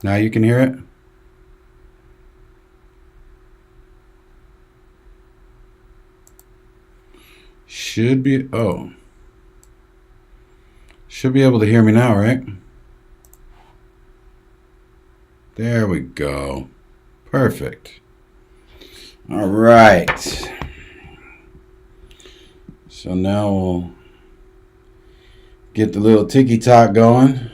Now you can hear it? Should be. Oh. Should be able to hear me now, right? There we go. Perfect. All right. So now we'll get the little tiki talk going.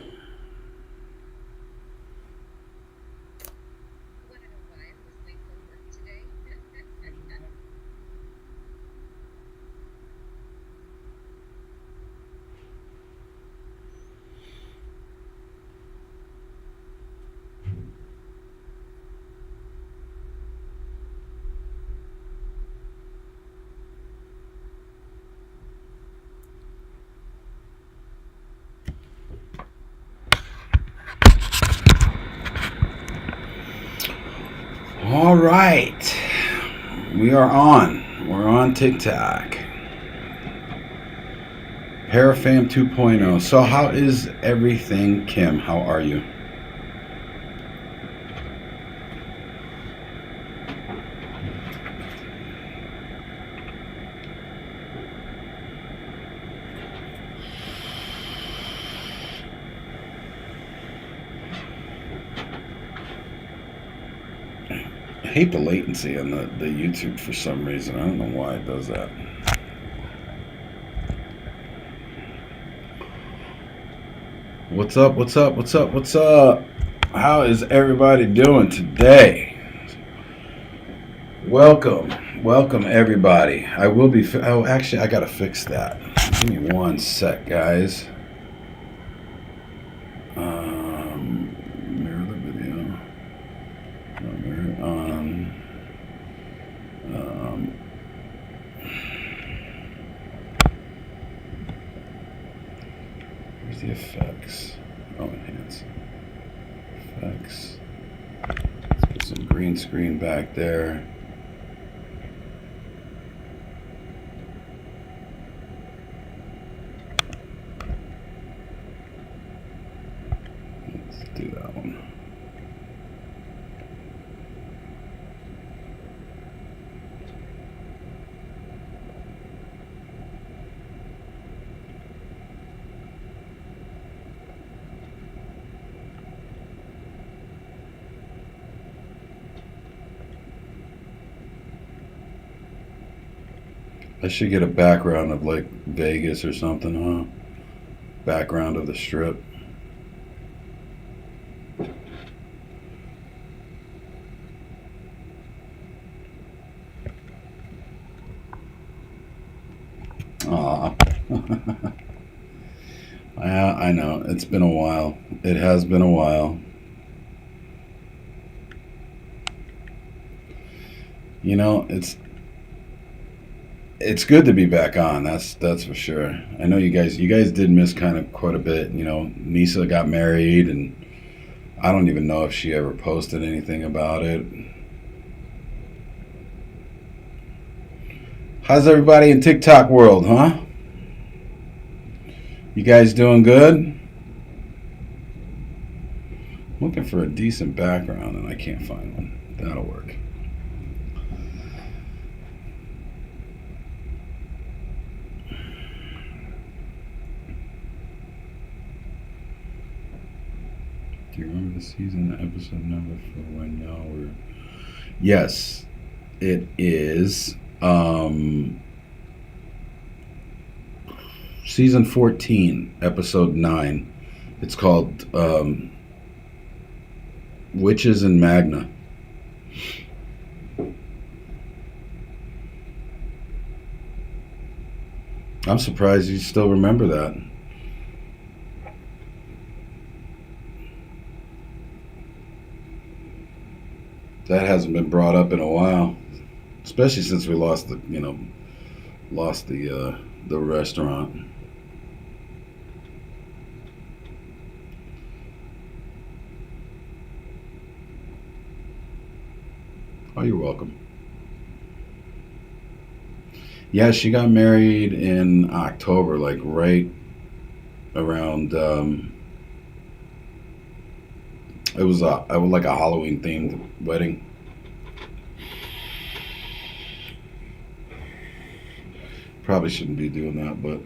All right. We are on. We're on TikTok. Parafam 2.0. So, how is everything, Kim? How are you? I hate the latency on the YouTube for some reason. I don't know why it does that. What's up? What's up? What's up? What's up? How is everybody doing today? Welcome. Welcome, everybody. I will be. Oh, actually, I got to fix that. Give me one sec, guys. Mirror the video. Mirror on. Where's the effects? Oh, enhance. Effects. Let's put some green screen back there. Let's do that one. I should get a background of like Vegas or something, huh? Background of the strip. Aw. Yeah, I know. It's been a while. It has been a while. You know, it's good to be back on. That's for sure. I know you guys did miss kind of quite a bit. You know, Nisa got married, and I don't even know if she ever posted anything about it. How's everybody in TikTok world, huh? You guys doing good? Looking for a decent background and I can't find one. That'll work. Do you remember the season episode number for when y'all were? Yes, it is. Season 14, episode 9. It's called Witches and Magna. I'm surprised you still remember that. That hasn't been brought up in a while, especially since we lost the restaurant. Oh, you're welcome. Yeah, she got married in October, like right around It was like a Halloween themed wedding. Probably shouldn't be doing that, but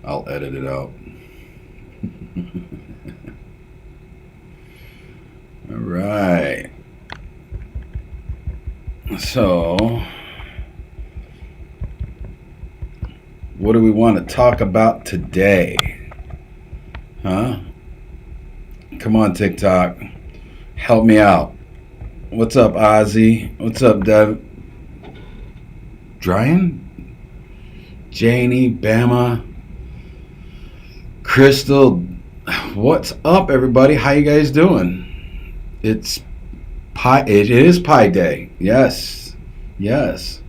I'll edit it out. All right. So, what do we want to talk about today? Huh? Come on, TikTok. Help me out. What's up, Ozzy? What's up, Dev? Dryan? Janie, Bama, Crystal. What's up, everybody? How you guys doing? It's Pi. It is Pi Day. Yes. Yes.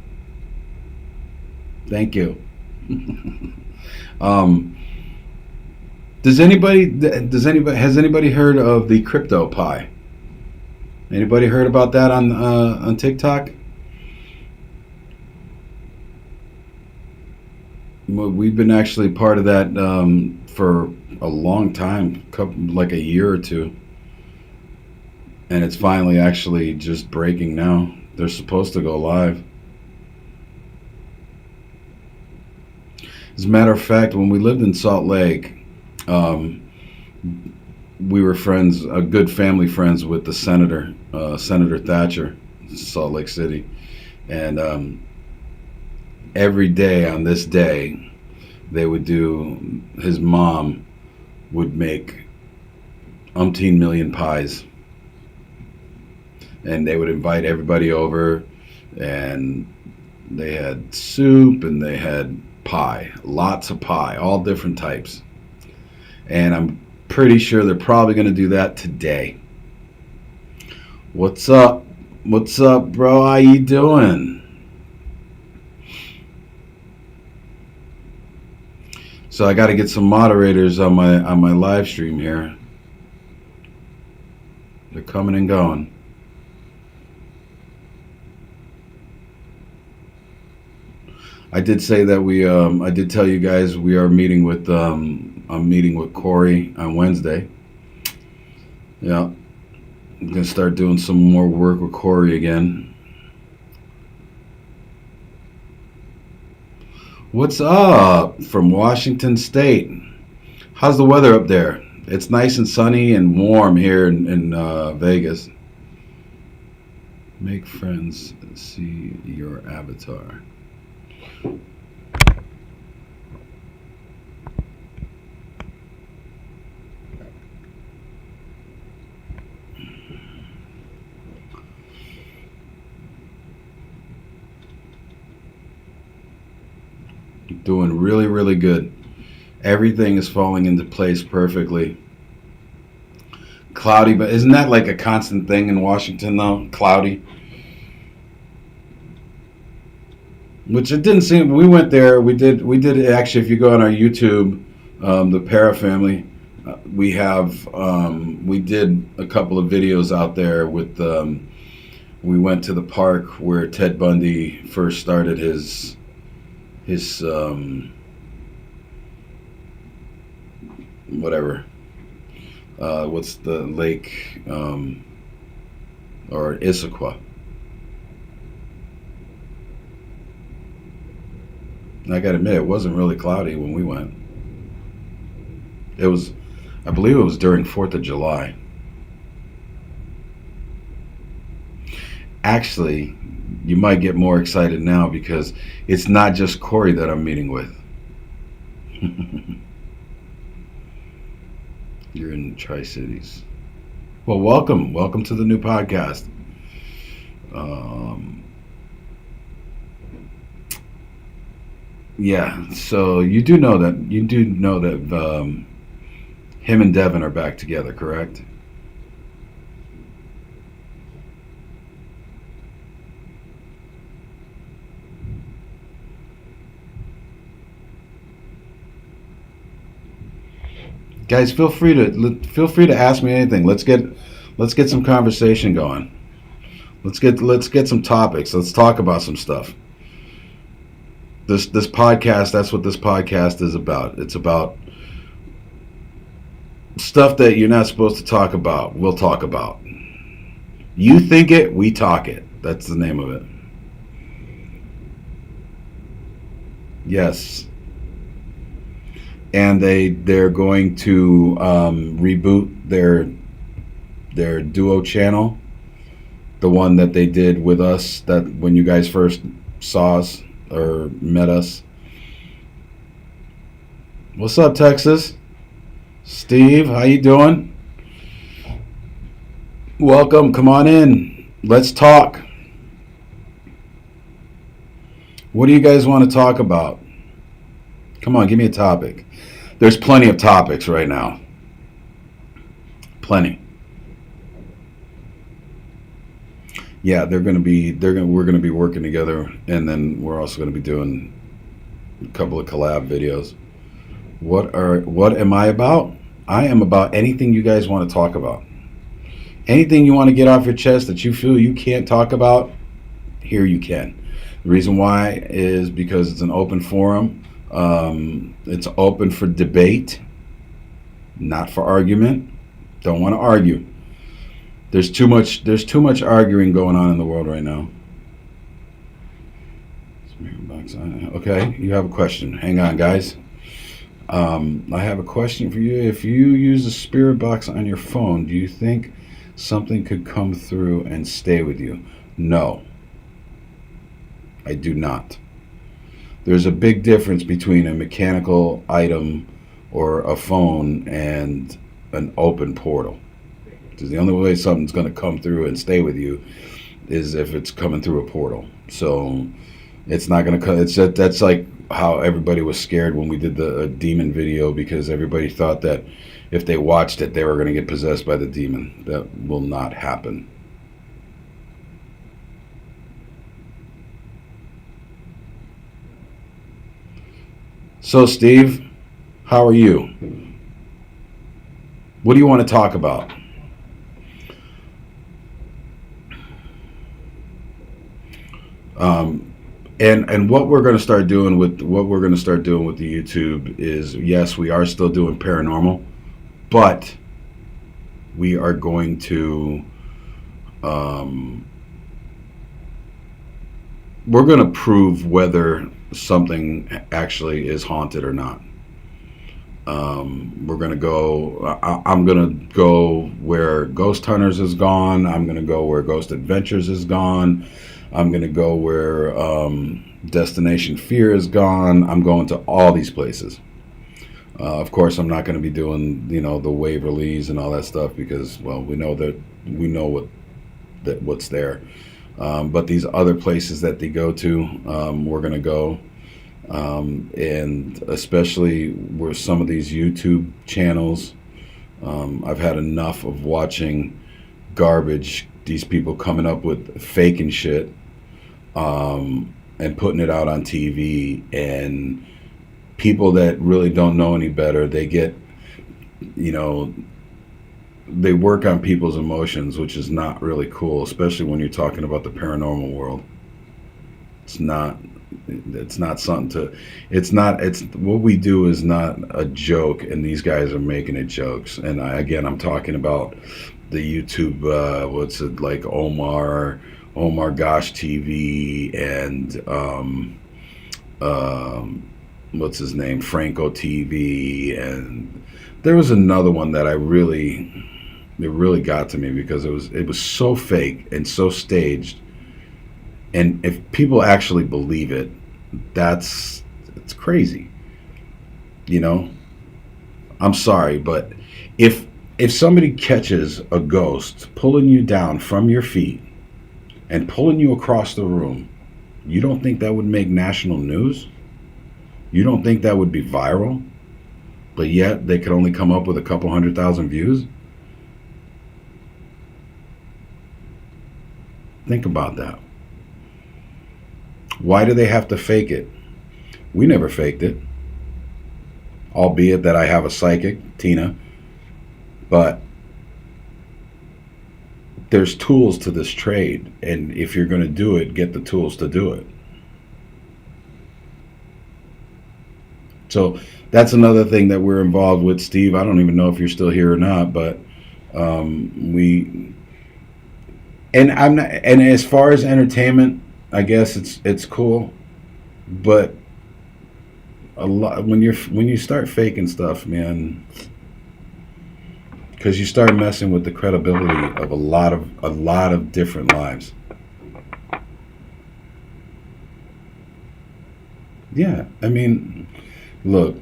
Thank you. Has anybody heard of the crypto Pi? Anybody heard about that on TikTok? Well, we've been actually part of that for a long time, like a year or two, and it's finally actually just breaking now. They're supposed to go live. As a matter of fact, when we lived in Salt Lake, we were friends, good family friends with the senator, Senator Thatcher, Salt Lake City, and every day on this day, they would do. His mom would make umpteen million pies, and they would invite everybody over, and they had soup and they had pie, lots of pie, all different types. And I'm pretty sure they're probably going to do that today. What's up? What's up, bro? How you doing? So I got to get some moderators on my live stream here. They're coming and going. I did say that I did tell you guys we are meeting with, I'm meeting with Corey on Wednesday. Yeah. I'm going to start doing some more work with Corey again. What's up from Washington State? How's the weather up there? It's nice and sunny and warm here in Vegas. Make friends, see your avatar. Doing really, really good. Everything is falling into place perfectly. Cloudy, but isn't that like a constant thing in Washington though? Cloudy. Which it didn't seem. We went there. We did actually. If you go on our YouTube, the Para family, we have. We did a couple of videos out there with. We went to the park where Ted Bundy first started his. Whatever. What's the lake? Or Issaquah. I gotta admit, it wasn't really cloudy when we went. It was, I believe it was during 4th of July. Actually, you might get more excited now because it's not just Corey that I'm meeting with. You're in Tri-Cities. Well, welcome. Welcome to the new podcast. Yeah, so you do know that him and Devin are back together, correct? Guys, feel free to ask me anything. Let's get some conversation going. Let's get some topics. Let's talk about some stuff. This podcast, that's what this podcast is about. It's about Stuff that you're not supposed to talk about, we'll talk about. You think it, we talk it. That's the name of it. Yes. And they're going to reboot their duo channel, the one that they did with us, that when you guys first saw us or met us. What's up, Texas? Steve, how you doing? Welcome. Come on in. Let's talk. What do you guys want to talk about? Come on, give me a topic. There's plenty of topics right now. Plenty. Yeah, we're going to be working together, and then we're also going to be doing a couple of collab videos. What am I about? I am about anything you guys want to talk about. Anything you want to get off your chest that you feel you can't talk about, here you can. The reason why is because it's an open forum. It's open for debate, not for argument. Don't want to argue. There's too much arguing going on in the world right now. Okay, you have a question. Hang on, guys. I have a question for you. If you use a spirit box on your phone, do you think something could come through and stay with you? No, I do not. There's a big difference between a mechanical item or a phone and an open portal. Because the only way something's going to come through and stay with you is if it's coming through a portal. So it's not going to come. That's like how everybody was scared when we did the demon video, because everybody thought that if they watched it, they were going to get possessed by the demon. That will not happen. So, Steve, how are you? What do you want to talk about? And what we're going to start doing with the YouTube is, yes, we are still doing paranormal, but we are going to we're going to prove whether something actually is haunted or not. We're going to go, I'm going to go where Ghost Hunters is gone. I'm going to go where Ghost Adventures is gone. I'm going to go where Destination Fear is gone. I'm going to all these places. Of course, I'm not going to be doing, the Waverleys and all that stuff because, well, we know what's there. But these other places that they go to, we're going to go. And especially where some of these YouTube channels, I've had enough of watching garbage, these people coming up with faking shit, and putting it out on TV, and people that really don't know any better, they get, they work on people's emotions, which is not really cool, especially when you're talking about the paranormal world. It's not something to, it's what we do is not a joke, and these guys are making it jokes. And I'm talking about the YouTube, what's it, like Omar Gosh TV, and what's his name, Franco TV, and there was another one that it really got to me because it was so fake and so staged. And if people actually believe it, it's crazy. I'm sorry, but if somebody catches a ghost pulling you down from your feet and pulling you across the room, you don't think that would make national news? You don't think that would be viral? But yet they could only come up with a couple 100,000 views? Think about that. Why do they have to fake it? We never faked it. Albeit that I have a psychic, Tina. But there's tools to this trade. And if you're going to do it, get the tools to do it. So that's another thing that we're involved with, Steve. I don't even know if you're still here or not, but we and I'm not. And as far as entertainment, I guess it's cool, but a lot when you start faking stuff, man, because you start messing with the credibility of a lot of different lives. Yeah, I mean, look,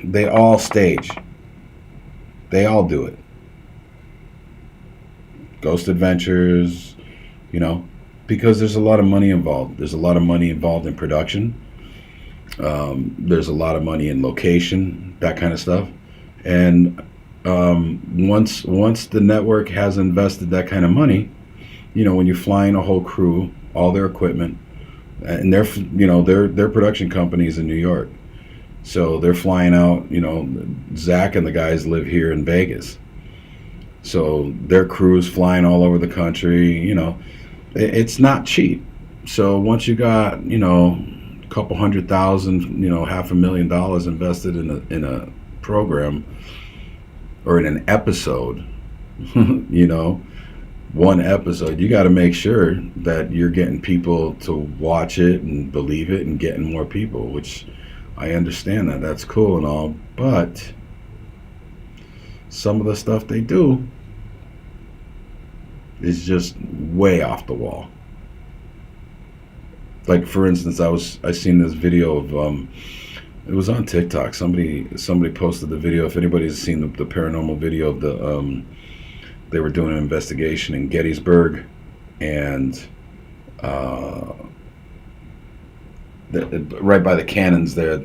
they all stage, they all do it. Ghost Adventures, you know, because there's a lot of money involved. There's a lot of money involved in production. There's a lot of money in location, that kind of stuff. And once the network has invested that kind of money, when you're flying a whole crew, all their equipment, and their production companies in New York, so they're flying out. Zach and the guys live here in Vegas, so their crews flying all over the country. It's not cheap. So once you got a couple 100,000, $500,000 invested in a program or in an episode, you know, one episode, you got to make sure that you're getting people to watch it and believe it and getting more people, which I understand that. That's cool and all, but some of the stuff they do is just way off the wall. Like, for instance, I seen this video of it was on TikTok. Somebody posted the video. If anybody's seen the paranormal video of they were doing an investigation in Gettysburg, and right by the cannons there,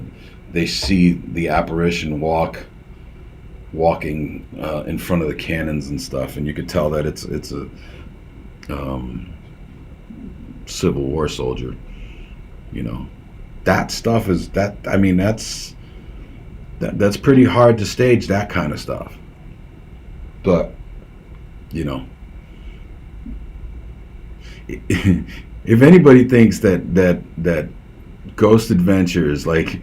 they see the apparition walking in front of the cannons and stuff, and you could tell that it's a Civil War soldier. That stuff is that. I mean, that's pretty hard to stage, that kind of stuff. But if anybody thinks that Ghost Adventures, like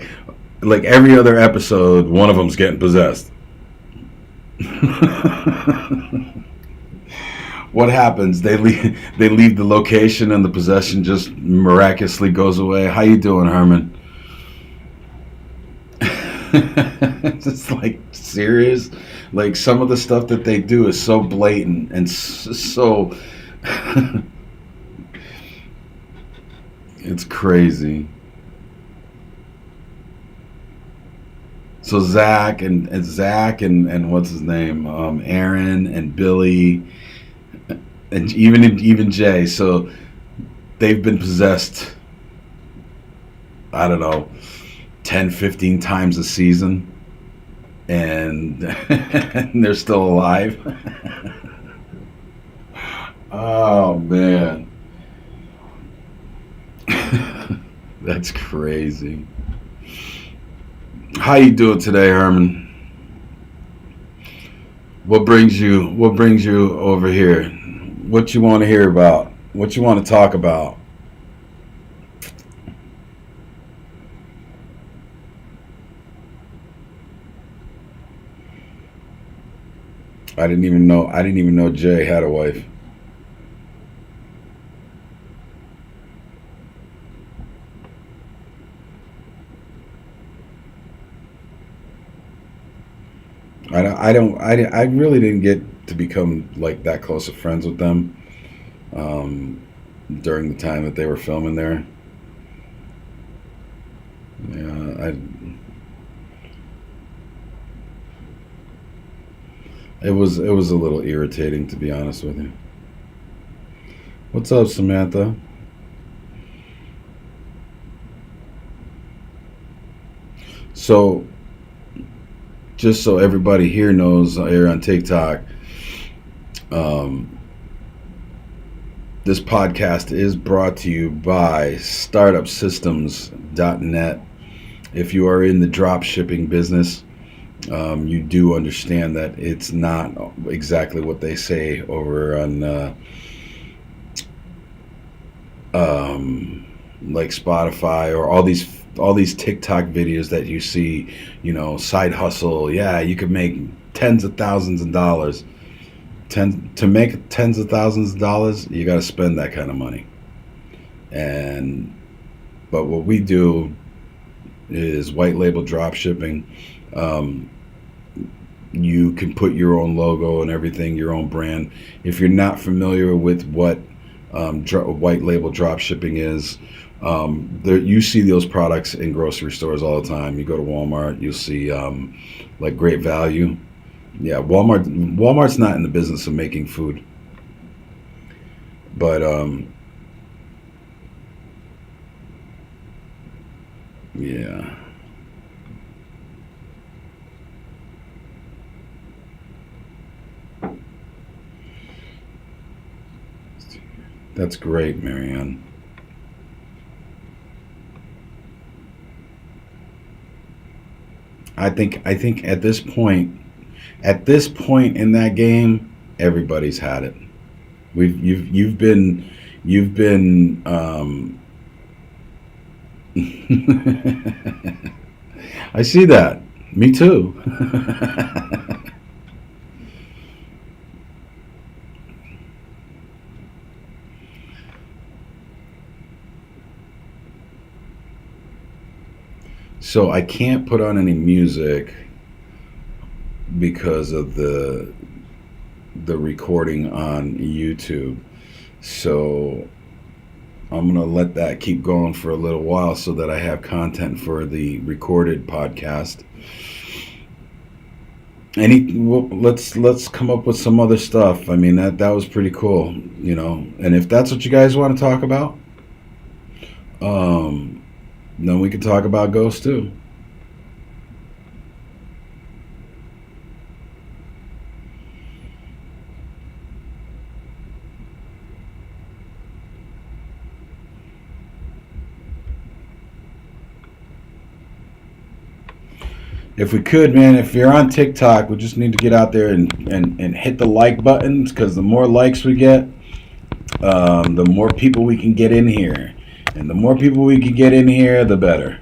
every other episode, one of them's getting possessed. What happens? They leave the location and the possession just miraculously goes away. How you doing, Herman? It's like serious. Like, some of the stuff that they do is so blatant and so it's crazy. So Zach and what's his name, Aaron and Billy, and even Jay. So they've been possessed, I don't know, 10, 15 times a season, and, and they're still alive. Oh man, that's crazy. How you doing today, Herman? What brings you over here? What you want to hear about? What you want to talk about? I didn't even know Jay had a wife. I really didn't get to become like that close of friends with them um, during the time that they were filming there. Yeah, it was a little irritating, to be honest with you. What's up, Samantha? So, just so everybody here knows, here on TikTok, um, this podcast is brought to you by startupsystems.net. If you are in the drop shipping business, you do understand that it's not exactly what they say over on like Spotify or all these all these TikTok videos that you see, side hustle. Yeah, you could make tens of thousands of dollars. To make tens of thousands of dollars, you got to spend that kind of money. And but what we do is white label drop shipping. Um, you can put your own logo and everything, your own brand. If you're not familiar with what white label drop shipping is, you see those products in grocery stores all the time. You go to Walmart, you'll see like Great Value. Yeah, Walmart's not in the business of making food, but yeah, that's great, Marianne. I think at this point in that game, everybody's had it. You've been I see that. Me too. So I can't put on any music because of the recording on YouTube. So I'm gonna let that keep going for a little while so that I have content for the recorded podcast. Well, let's come up with some other stuff. I mean, that was pretty cool, And if that's what you guys want to talk about, um, then we can talk about ghosts too. If we could, man, if you're on TikTok, we just need to get out there and hit the like buttons, because the more likes we get, the more people we can get in here. And the more people we can get in here, the better.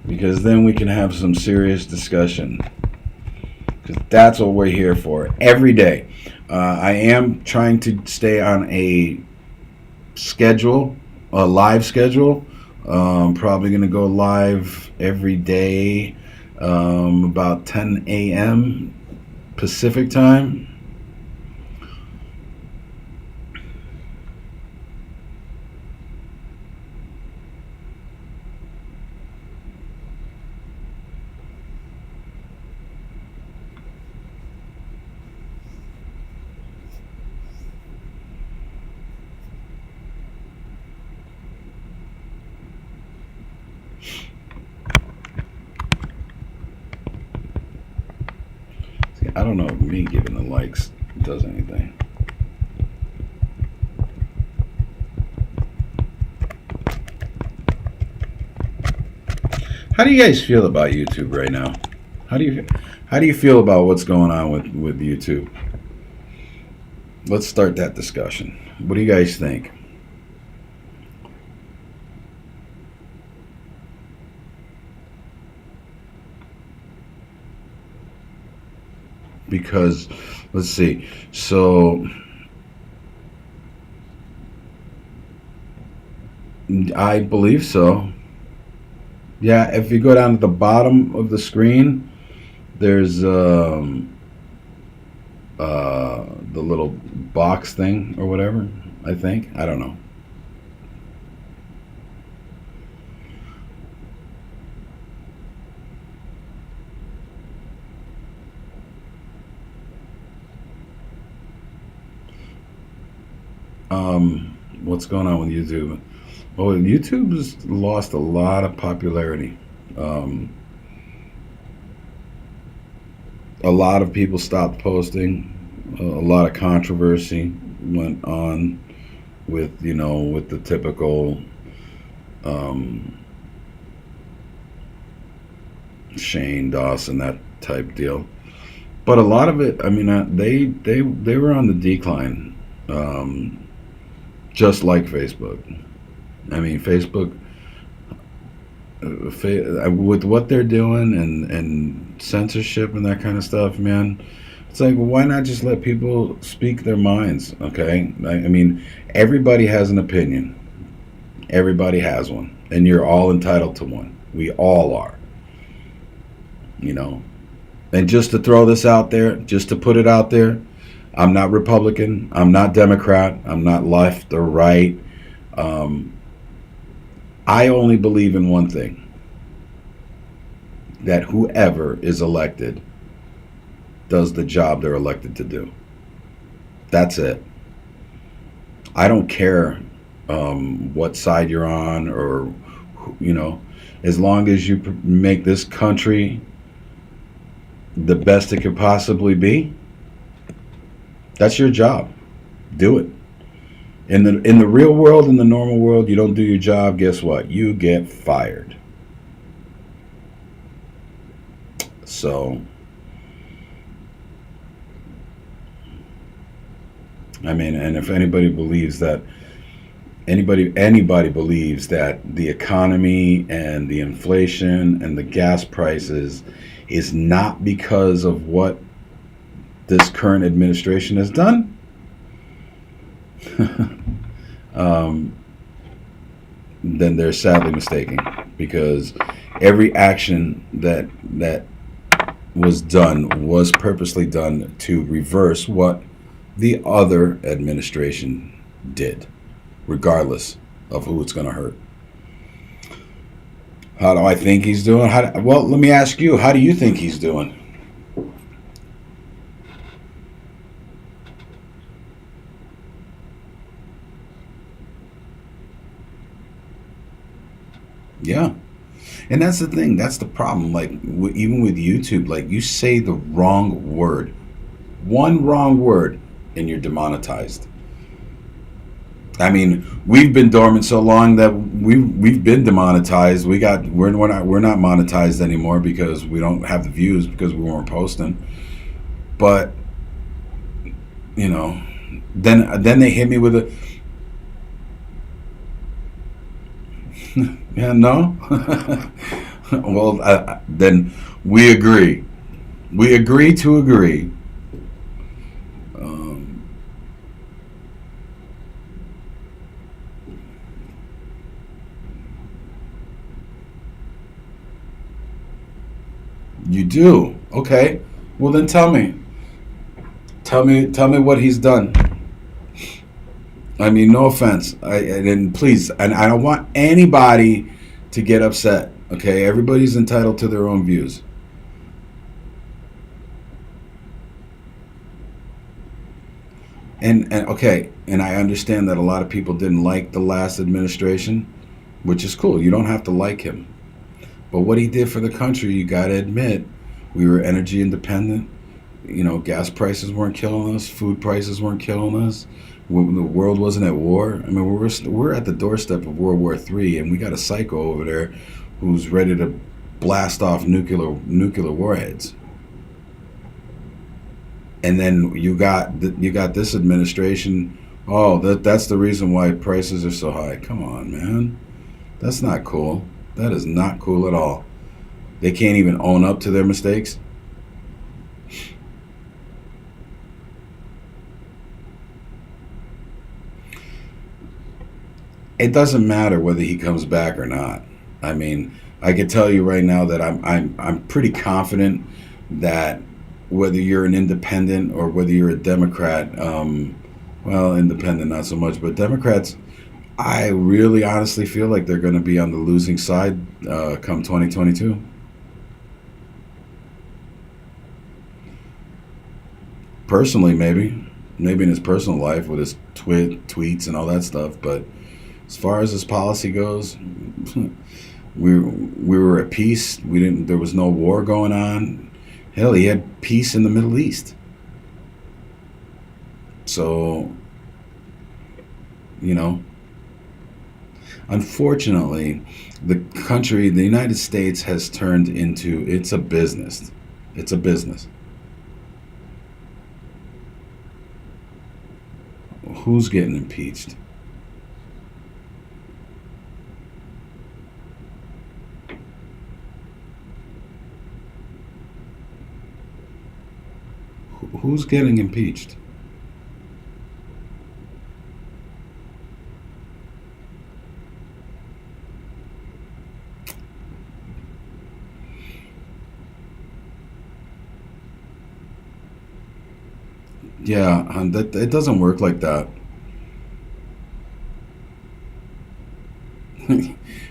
Because then we can have some serious discussion. Because that's what we're here for every day. I am trying to stay on a live schedule. Probably going to go live every day, about 10 a.m. Pacific time. I don't know if me giving the likes does anything. How do you guys feel about YouTube right now? How do you feel about what's going on with YouTube? Let's start that discussion. What do you guys think? Because let's see. So I believe so. Yeah, if you go down to the bottom of the screen, there's the little box thing or whatever. I think, I don't know. What's going on with YouTube? Well, YouTube's lost a lot of popularity. Um, a lot of people stopped posting. A lot of controversy went on with the typical um, Shane Dawson, that type deal. But a lot of it, I mean, they were on the decline, just like Facebook. I mean, Facebook, with what they're doing and censorship and that kind of stuff, man. It's like, well, why not just let people speak their minds? Okay, I mean, everybody has an opinion. Everybody has one, and you're all entitled to one. We all are, you know. And just to throw this out there, just to put it out there, I'm not Republican. I'm not Democrat. I'm not left or right. Um, I only believe in one thing, that whoever is elected does the job they're elected to do. That's it. I don't care what side you're on, or, you know, as long as you make this country the best it could possibly be, that's your job. Do it. In the real world, in the normal world, you don't do your job, guess what? You get fired. So, I mean, and if anybody believes that the economy and the inflation and the gas prices is not because of what this current administration has done, um, then they're sadly mistaken, because every action that was done was purposely done to reverse what the other administration did, regardless of who it's going to hurt. How do I think he's doing? Well, let me ask you, how do you think he's doing? Yeah. And that's the thing. That's the problem. Like, even with YouTube, like, you say the wrong word, one wrong word, and you're demonetized. I mean, we've been dormant so long that we've been demonetized. We're not monetized anymore because we don't have the views because we weren't posting. But you know, then they hit me with a yeah, no. Well, then we agree. We agree to agree. Um, you do, okay? Well, then tell me. Tell me what he's done. I mean, no offense. And please, and I don't want anybody to get upset. Okay, everybody's entitled to their own views. And okay, and I understand that a lot of people didn't like the last administration, which is cool. You don't have to like him. But what he did for the country, you got to admit, we were energy independent. You know, gas prices weren't killing us, food prices weren't killing us. When the world wasn't at war. I mean, we're at the doorstep of World War III, and we got a psycho over there who's ready to blast off nuclear warheads. And then you got this administration. Oh, that's the reason why prices are so high. Come on, man, that's not cool. That is not cool at all. They can't even own up to their mistakes. It doesn't matter whether he comes back or not. I mean, I can tell you right now that I'm pretty confident that whether you're an independent or whether you're a Democrat, well, independent not so much, but Democrats, I really honestly feel like they're going to be on the losing side come 2022. Personally, maybe in his personal life with his tweets and all that stuff, but as far as his policy goes, we were at peace. We didn't. There was no war going on. Hell, he had peace in the Middle East. So, you know, unfortunately, the United States has turned into, it's a business. It's a business. Who's getting impeached? Who's getting impeached? Yeah, and that it doesn't work like that.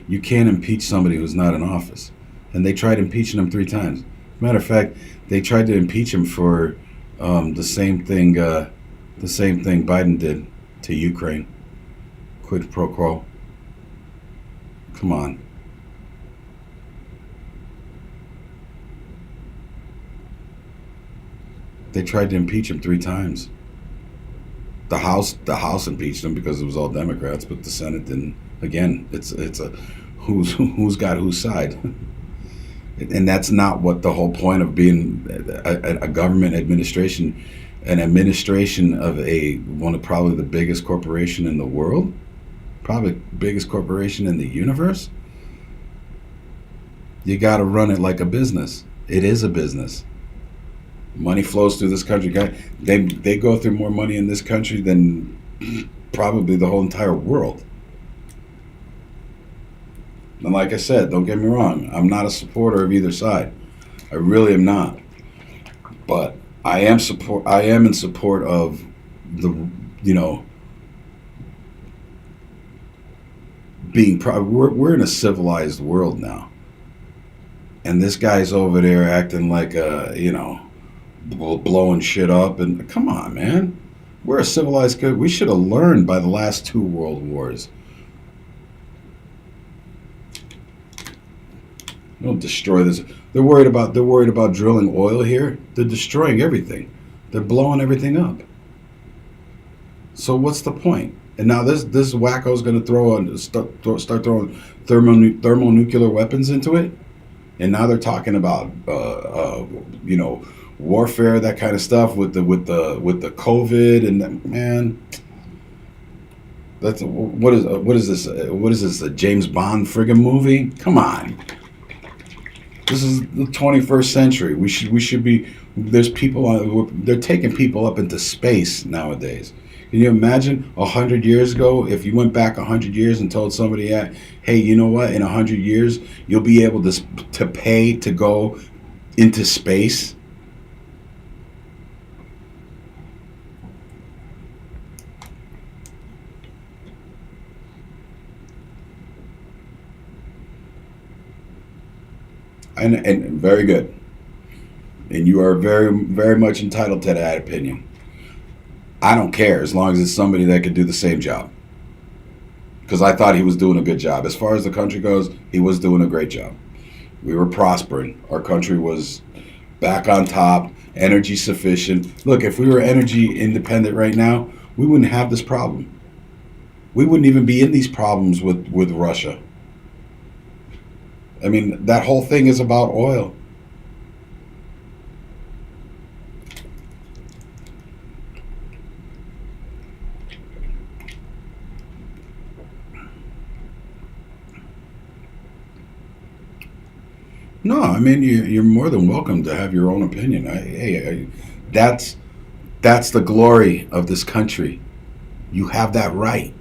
You can't impeach somebody who's not in office, and they tried impeaching him 3 times. Matter of fact, they tried to impeach him for the same thing. The same thing Biden did to Ukraine. Quid pro quo. Come on. They tried to impeach him 3 times. The House impeached him because it was all Democrats, but the Senate didn't. Again, it's a who's got whose side, and that's not what the whole point of being a government administration, an administration of a one of probably the biggest corporation in the world, probably biggest corporation in the universe. You got to run it like a business. It is a business. Money flows through this country. They go through more money in this country than probably the whole entire world. And like I said, don't get me wrong, I'm not a supporter of either side. I really am not. But I am in support of the you know we're in a civilized world now. And this guy's over there acting like blowing shit up, and come on, man. We're a civilized country. We should have learned by the last 2 world wars. Don't destroy this. They're worried about drilling oil here. They're destroying everything. They're blowing everything up. So what's the point? And now this wacko's going to start throwing thermonuclear weapons into it. And now they're talking about warfare, that kind of stuff with the COVID, and man, that's what is this, a James Bond friggin' movie? Come on. This is the 21st century. We should be. There's people. They're taking people up into space nowadays. Can you imagine 100 years ago if you went back 100 years and told somebody, hey, you know what? In 100 years, you'll be able to pay to go into space. And very good. And you are very, very much entitled to that opinion. I don't care as long as it's somebody that could do the same job. Because I thought he was doing a good job. As far as the country goes, he was doing a great job. We were prospering. Our country was back on top, energy sufficient. Look, if we were energy independent right now, we wouldn't have this problem. We wouldn't even be in these problems with Russia. I mean, that whole thing is about oil. No, I mean you're more than welcome to have your own opinion. That's that's the glory of this country. You have that right.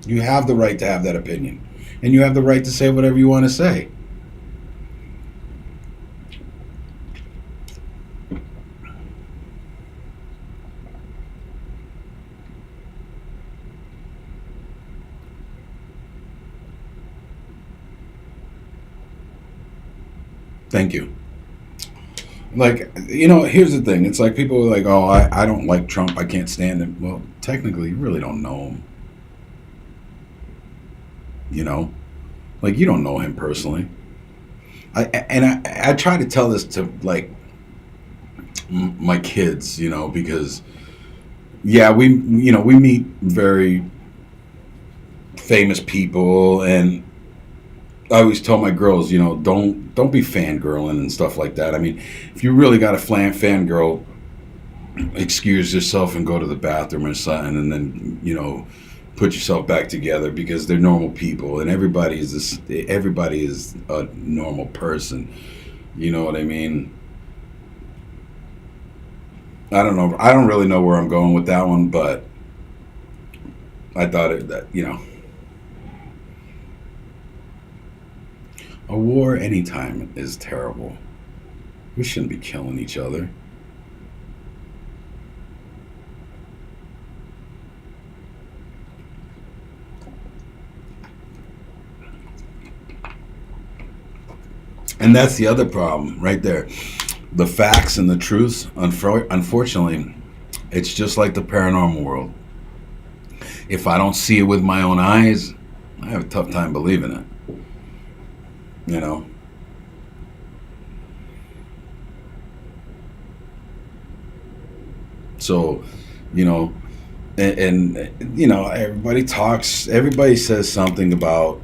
You have the right to have that opinion, and you have the right to say whatever you want to say. Thank you. Like, here's the thing. It's like people are like, oh, I don't like Trump. I can't stand him. Well, technically, you really don't know him. You know, like you don't know him personally. I try to tell this to like my kids, because yeah, we meet very famous people, and I always tell my girls, don't be fangirling and stuff like that. I mean, if you really got a fangirl, excuse yourself and go to the bathroom or something, and then put yourself back together, because they're normal people, and everybody is a normal person. You know what I mean? I don't know. I don't really know where I'm going with that one, but I thought that a war anytime is terrible. We shouldn't be killing each other. And that's the other problem right there. The facts and the truths, unfortunately, it's just like the paranormal world. If I don't see it with my own eyes, I have a tough time believing it. You know? So, you know, everybody says something about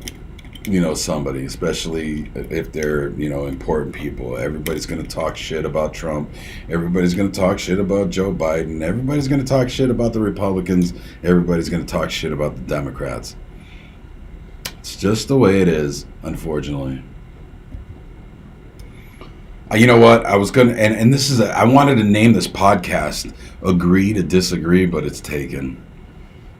somebody, especially if they're important people. Everybody's going to talk shit about Trump. Everybody's going to talk shit about Joe Biden. Everybody's going to talk shit about the Republicans. Everybody's going to talk shit about the Democrats. It's just the way it is, unfortunately. You know what? I was gonna, and this is I wanted to name this podcast "Agree to Disagree," but it's taken.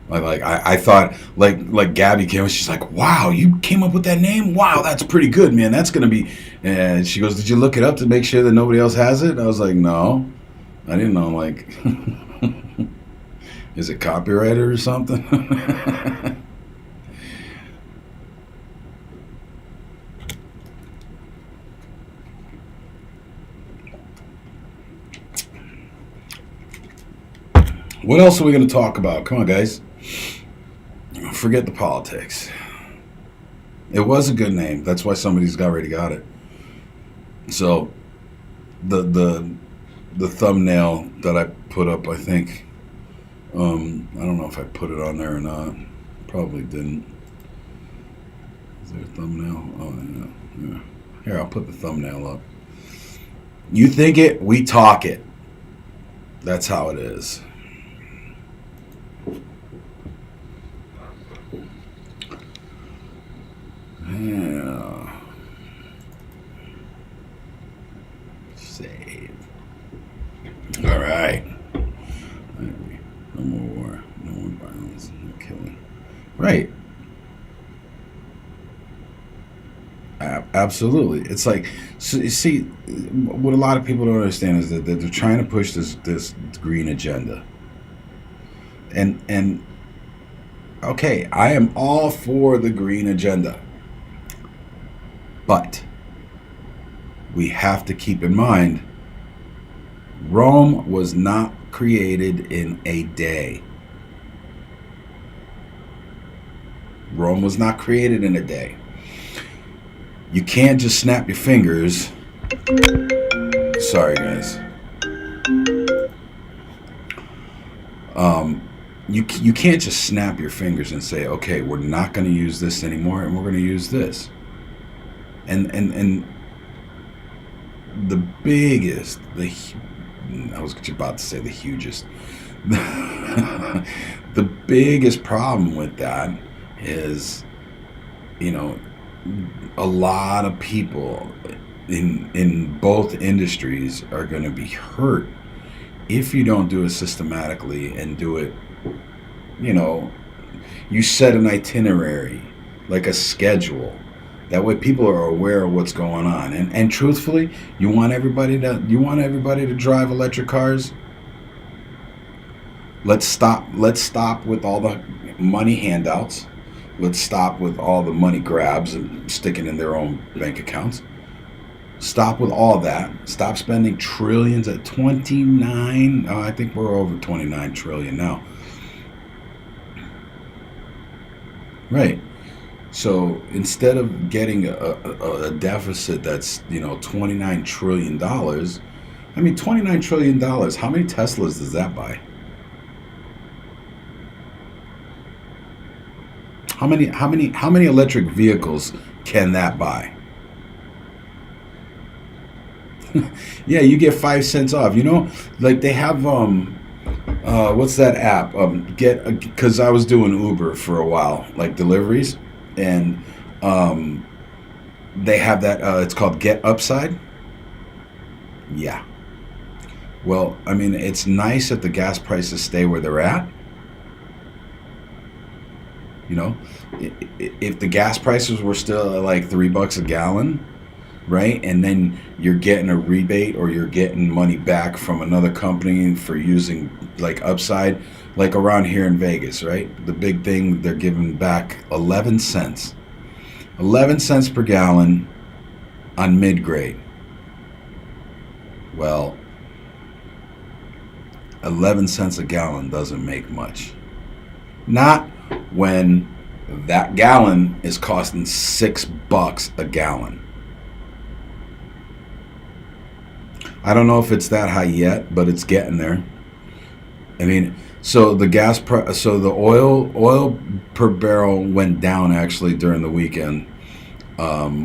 I thought like Gabby came and she's like, wow, you came up with that name? Wow, that's pretty good, man. That's gonna be. And she goes, did you look it up to make sure that nobody else has it? I was like, no, I didn't know. I'm like, is it copyrighted or something? What else are we gonna talk about? Come on, guys. Forget the politics. It was a good name. That's why somebody's already got it. So the thumbnail that I put up, I think, I don't know if I put it on there or not. Probably didn't. Is there a thumbnail? Oh yeah. Here, I'll put the thumbnail up. You think it, we talk it. That's how it is. Yeah. Save. All right. No more war. No more violence. No killing. Right. Absolutely. It's like, so you see, what a lot of people don't understand is that they're trying to push this green agenda. And okay, I am all for the green agenda. But we have to keep in mind, Rome was not created in a day. Rome was not created in a day. You can't just snap your fingers. Sorry, guys. You can't just snap your fingers and say, okay, we're not going to use this anymore, and we're going to use this. And the biggest, I was about to say the hugest. The biggest problem with that is, a lot of people in both industries are going to be hurt if you don't do it systematically and do it, you set an itinerary, like a schedule. That way people are aware of what's going on. And truthfully, you want everybody to drive electric cars? Let's stop with all the money handouts. Let's stop with all the money grabs and sticking in their own bank accounts. Stop with all that. Stop spending trillions at 29. I think we're over 29 trillion now. Right. So instead of getting a deficit that's $29 trillion, $29 trillion. How many Teslas does that buy? How many electric vehicles can that buy? Yeah, you get 5 cents off. Like they have what's that app? Because I was doing Uber for a while, like deliveries. And they have that, it's called Get Upside. Yeah. Well, I mean, it's nice that the gas prices stay where they're at. You know, if the gas prices were still at like $3 a gallon, right? And then you're getting a rebate or you're getting money back from another company for using like upside, like around here in Vegas, right? The big thing, they're giving back 11 cents. 11 cents per gallon on mid grade. Well, 11 cents a gallon doesn't make much. Not when that gallon is costing $6 a gallon. I don't know if it's that high yet, but it's getting there. I mean, so so the oil per barrel went down actually during the weekend,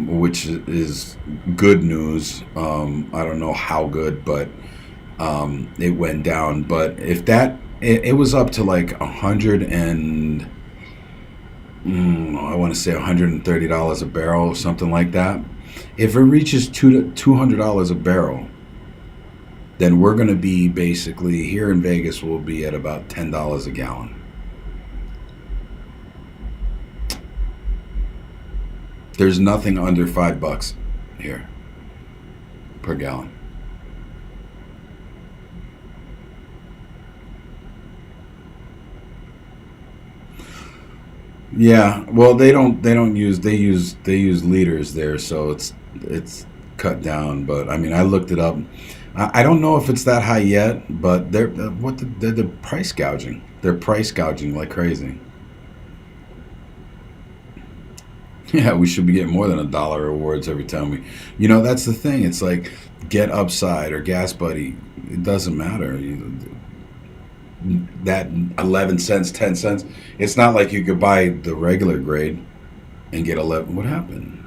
which is good news. I don't know how good, but it went down. But if that it was up to like 100 and I want to say $130 a barrel or something like that. If it reaches $200 a barrel, then we're going to be basically here in Vegas. We'll be at about $10 a gallon. There's nothing under $5 here per gallon. Yeah, well, they use liters there, so it's cut down. But I mean, I looked it up. I don't know if it's that high yet, but they're price gouging. They're price gouging like crazy. Yeah, we should be getting more than $1 rewards every time that's the thing. It's like Get Upside or Gas Buddy. It doesn't matter. That 11 cents, 10 cents. It's not like you could buy the regular grade and get 11. What happened?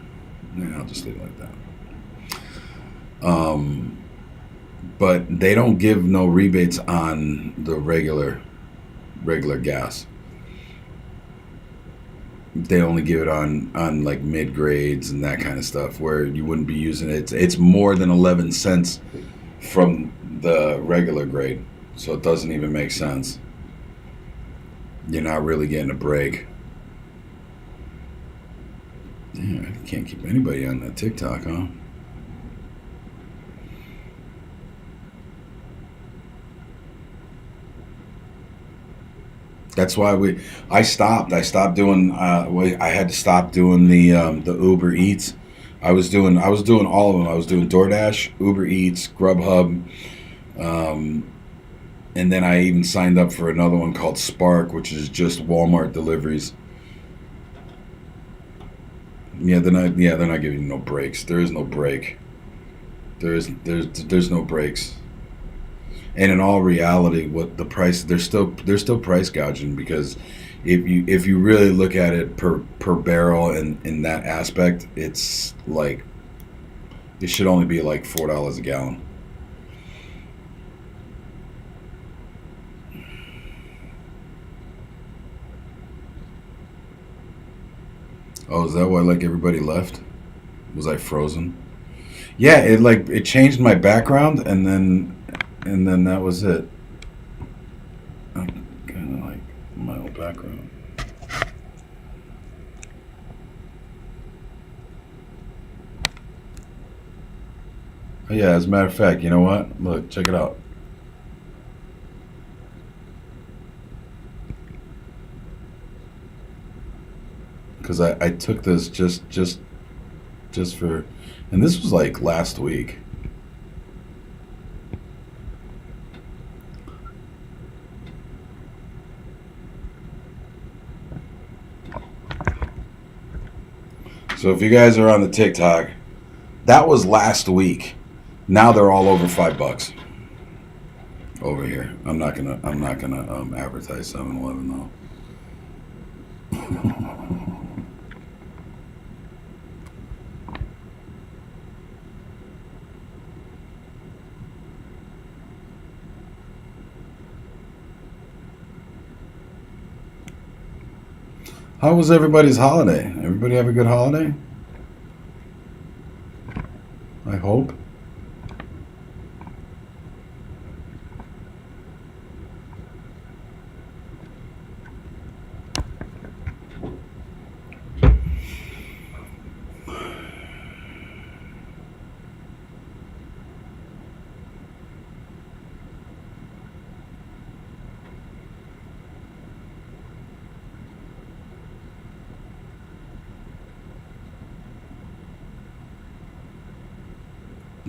Yeah, I'll just leave it like that. But they don't give no rebates on the regular gas. They only give it on like mid grades and that kind of stuff where you wouldn't be using it. It's more than 11 cents from the regular grade, so it doesn't even make sense. You're not really getting a break. Yeah, I can't keep anybody on that TikTok, huh? That's why I stopped. I stopped doing. I had to stop doing the Uber Eats. I was doing all of them. I was doing DoorDash, Uber Eats, Grubhub, um, and then I even signed up for another one called Spark, which is just Walmart deliveries. Yeah, they're not. Yeah, they're not giving you no breaks. There is no break. There's no breaks. And in all reality, what the price they're still price gouging because if you really look at it per barrel in that aspect, it's like it should only be like $4 a gallon. Oh, is that why like everybody left? Was I frozen? Yeah, it changed my background and then that was it. I'm kind of like my old background. Oh, yeah, as a matter of fact, you know what? Look, check it out. Because I took this just for, and this was like last week. So if you guys are on the TikTok, that was last week. Now they're all over $5 over here. I'm not gonna advertise 7-Eleven though. How was everybody's holiday? Everybody have a good holiday? I hope.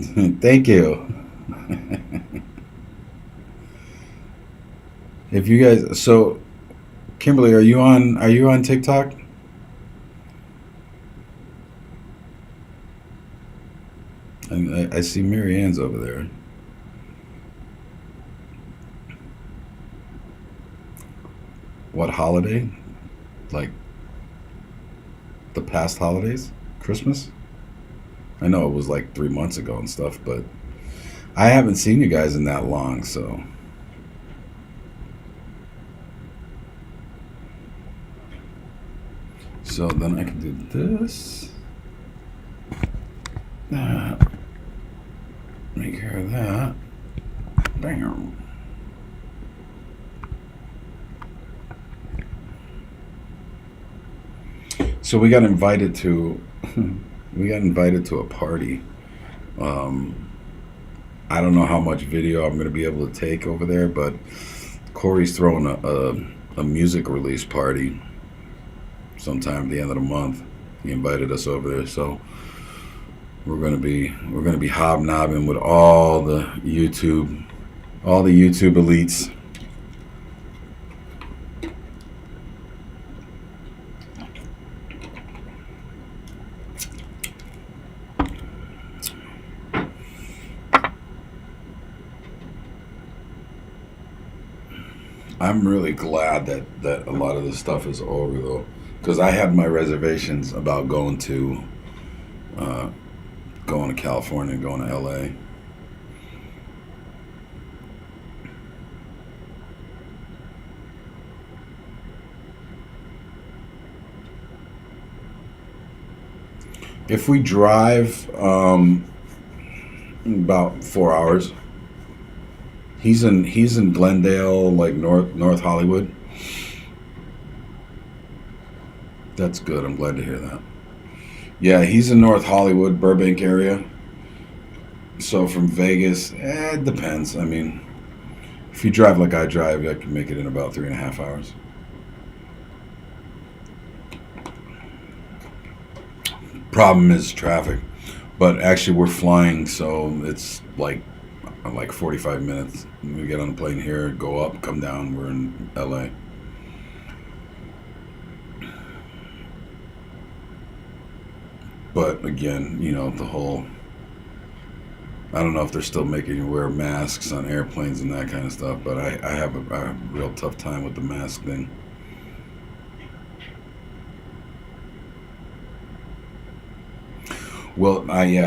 Thank you. If you guys, so Kimberly, are you on TikTok? I see Mary Ann's over there. What holiday? Like the past holidays? Christmas? I know it was like 3 months ago and stuff, but I haven't seen you guys in that long, so then I can do this. That. Make care of that. Bam. So we got invited to a party. Um, I don't know how much video I'm going to be able to take over there, but Corey's throwing a music release party sometime at the end of the month. He invited us over there, so we're gonna be hobnobbing with all the YouTube elites. I'm really glad that a lot of this stuff is over though, because I had my reservations about uh, going to California, going to LA. If we drive about 4 hours, he's in Glendale, like North Hollywood. That's good. I'm glad to hear that. Yeah, he's in North Hollywood, Burbank area. So from Vegas, it depends. I mean, if you drive like I drive, I can make it in about 3.5 hours. Problem is traffic, but actually we're flying, so it's like 45 minutes. We get on the plane here, go up, come down. We're in LA. But again, the whole. I don't know if they're still making you wear masks on airplanes and that kind of stuff, but I have a real tough time with the mask thing. Well, and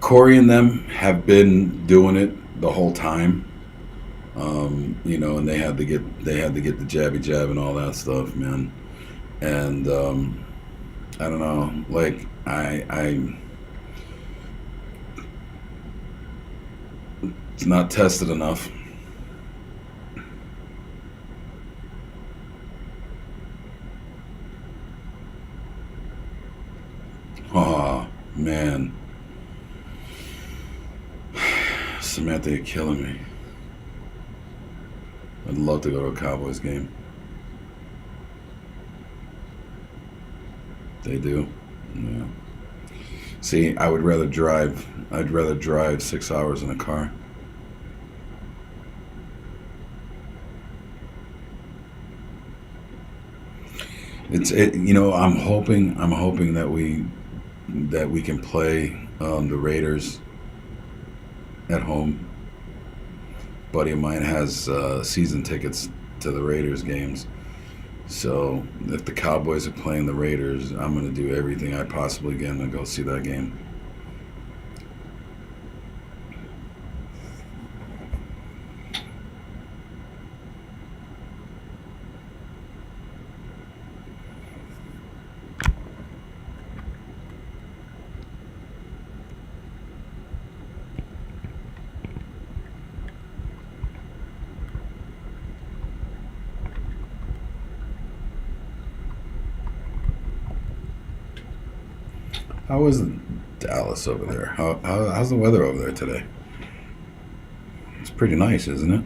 Corey and them have been doing it the whole time. And they had to get the jabby jab and all that stuff, man. And I don't know, like it's not tested enough. Oh man, Samantha, you're killing me. I'd love to go to a Cowboys game. They do. Yeah. See, I would rather drive. I'd rather drive 6 hours in a car. I'm hoping that we can play the Raiders at home. Buddy of mine has season tickets to the Raiders games. So if the Cowboys are playing the Raiders, I'm going to do everything I possibly can to go see that game. How is Dallas over there? How's the weather over there today? It's pretty nice, isn't it?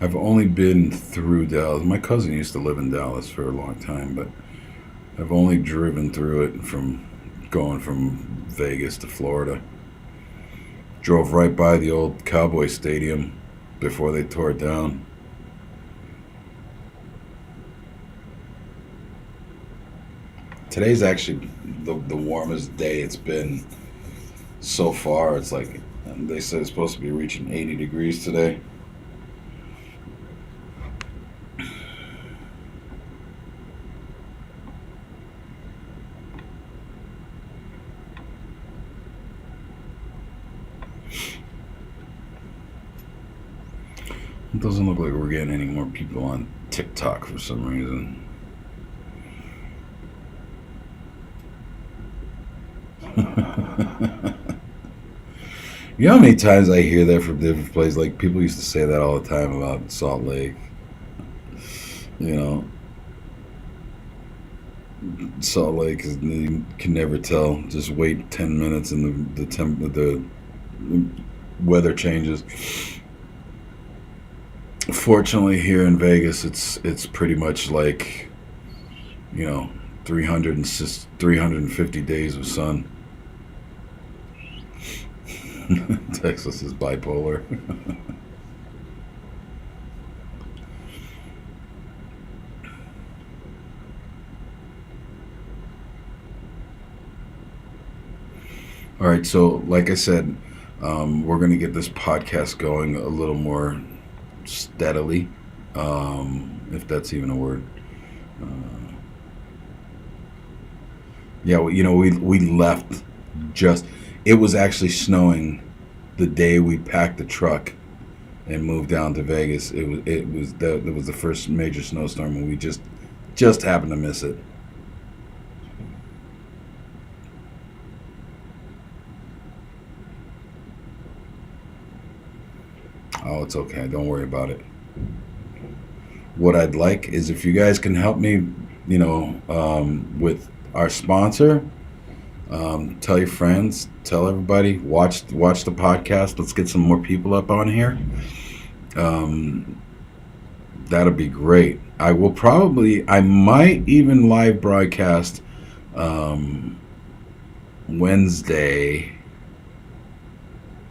I've only been through Dallas. My cousin used to live in Dallas for a long time, but I've only driven through it from going from Vegas to Florida. Drove right by the old Cowboy Stadium before they tore it down. Today's actually the warmest day it's been so far. It's like they said it's supposed to be reaching 80 degrees today. It doesn't look like we're getting any more people on TikTok for some reason. You know how many times I hear that from different places? Like, people used to say that all the time about Salt Lake. You know, Salt Lake is, you can never tell. Just wait 10 minutes and the weather changes. Fortunately, here in Vegas, it's pretty much like, you know, 350 days of sun. Texas is bipolar. All right, so like I said, we're going to get this podcast going a little more steadily, if that's even a word. Uh, yeah, well, you know, we left just. It was actually snowing the day we packed the truck and moved down to Vegas. That was the first major snowstorm, and we just happened to miss it. Oh, it's okay. Don't worry about it. What I'd like is if you guys can help me, you know, with our sponsor. Tell your friends, tell everybody, watch the podcast. Let's get some more people up on here. Um, that'll be great. I might even live broadcast um, Wednesday,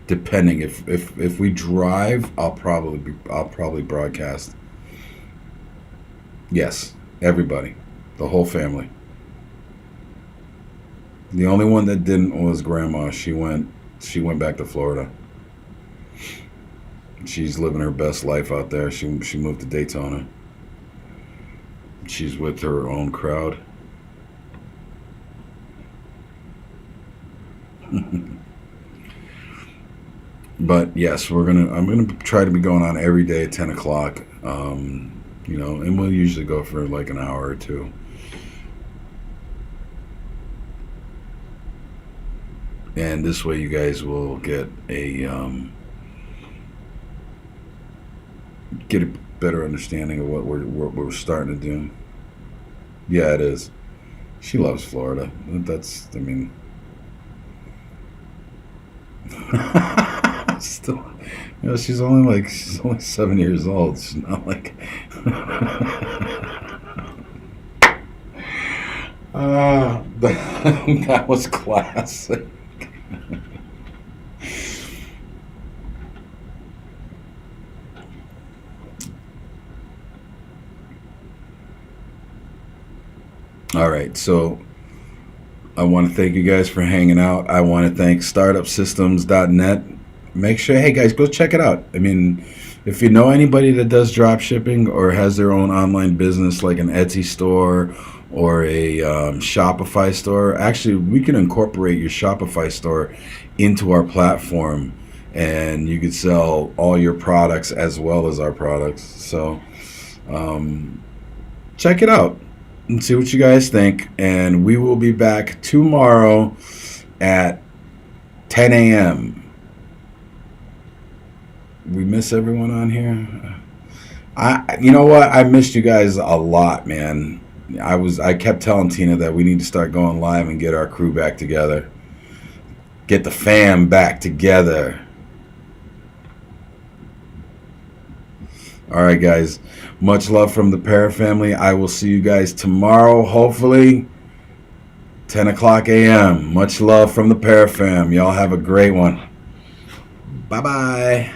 depending. If we drive, I'll probably broadcast. Yes, everybody, the whole family. The only one that didn't was Grandma. She went back to Florida. She's living her best life out there. She moved to Daytona. She's with her own crowd. But yes, I'm gonna try to be going on every day at 10 o'clock. You know, and we'll usually go for like an hour or two. And this way, you guys will get a better understanding of what we're starting to do. Yeah, it is. She loves Florida. That's, I mean, still, you know, she's only 7 years old. She's not like. That was classic. All right, so I want to thank you guys for hanging out. I want to thank startupsystems.net. Make sure, hey guys, go check it out. I mean, if you know anybody that does drop shipping or has their own online business like an Etsy store or a Shopify store, actually, we can incorporate your Shopify store into our platform and you could sell all your products as well as our products. So check it out and see what you guys think. And we will be back tomorrow at 10 a.m. We miss everyone on here. You know what? I missed you guys a lot, man. I kept telling Tina that we need to start going live and get our crew back together. Get the fam back together. All right, guys. Much love from the Para family. I will see you guys tomorrow, hopefully, 10 o'clock a.m. Much love from the Para fam. Y'all have a great one. Bye-bye.